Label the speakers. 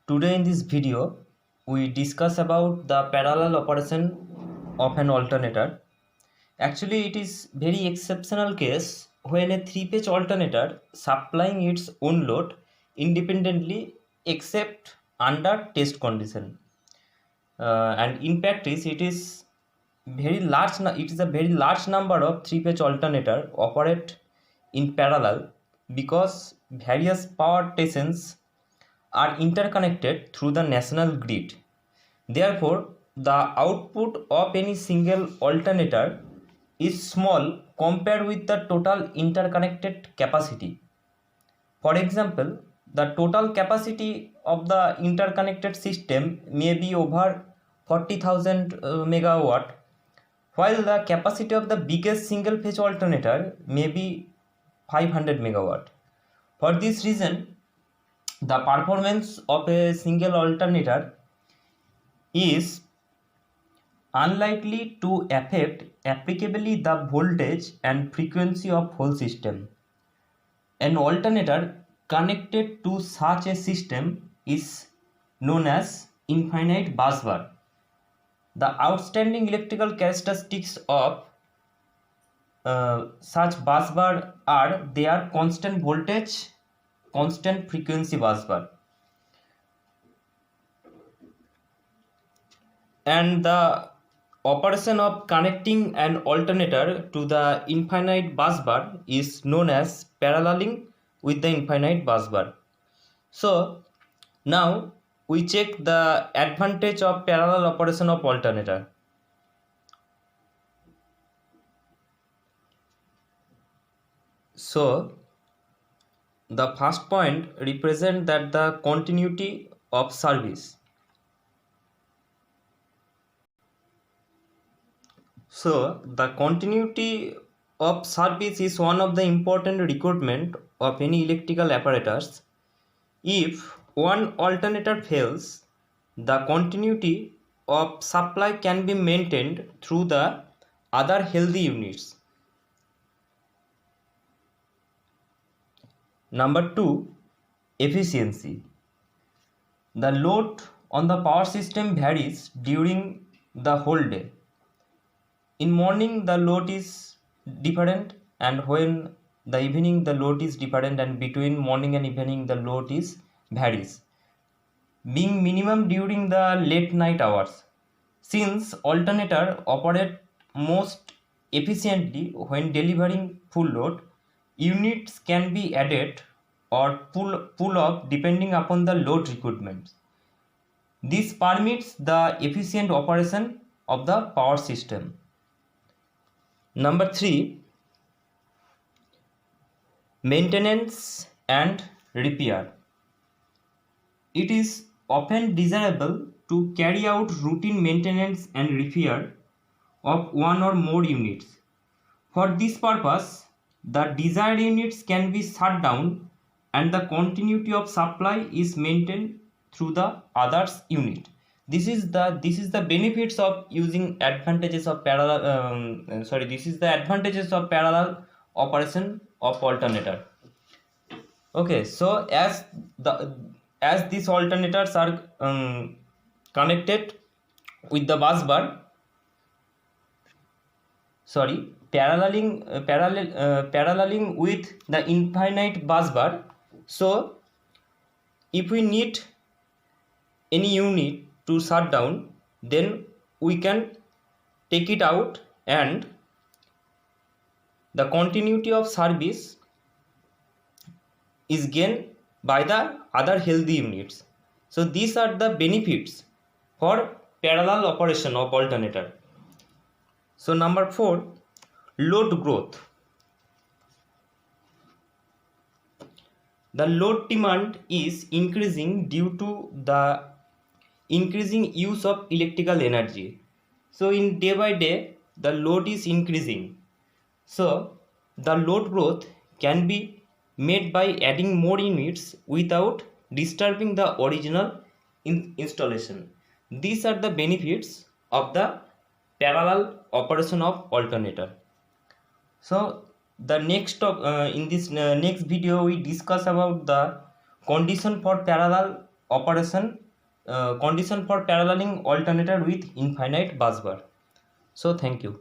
Speaker 1: Today in this video, we discuss about the parallel operation of an alternator. Actually, it is very exceptional case when a three-phase alternator supplying its own load independently except under test condition. And in practice, it is it is a very large number of three-phase alternator operate in parallel because various power stations are interconnected through the national grid. Therefore, the output of any single alternator is small compared with the total interconnected capacity. For example, the total capacity of the interconnected system may be over 40,000 megawatt, while the capacity of the biggest single phase alternator may be 500 megawatt. For this reason, the performance of a single alternator is unlikely to affect applicably the voltage and frequency of whole system. An alternator connected to such a system is known as infinite busbar. The outstanding electrical characteristics of such busbar are their constant voltage, constant frequency busbar, and the operation of connecting an alternator to the infinite busbar is known as paralleling with the infinite busbar. So now we check the advantage of parallel operation of alternator. So the first point represent that the continuity of service. So the continuity of service is one of the important requirement of any electrical apparatus. If one alternator fails, the continuity of supply can be maintained through the other healthy units. Number 2, efficiency. The load on the power system varies during the whole day. In morning the load is different, and when the evening the load is different, and between morning and evening the load is varies, being minimum during the late night hours. Since alternator operate most efficiently when delivering full load, units can be added or pull off depending upon the load requirements. This permits the efficient operation of the power system. Number 3, maintenance and repair. It is often desirable to carry out routine maintenance and repair of one or more units. For this purpose, the desired units can be shut down and the continuity of supply is maintained through the others unit. This is the benefits of using advantages of parallel. This is the advantages of parallel operation of alternator. Okay, so as these alternators are connected with the bus bar, paralleling with the infinite bus bar. So if we need any unit to shut down, then we can take it out and the continuity of service is gained by the other healthy units. So these are the benefits for parallel operation of alternator. So number 4, load growth. The load demand is increasing due to the increasing use of electrical energy. So in day by day the load is increasing. So the load growth can be made by adding more units without disturbing the original installation. These are the benefits of the parallel operation of alternator. So the next in this next video we discuss about the condition for parallel operation condition for paralleling alternator with infinite busbar. So thank you.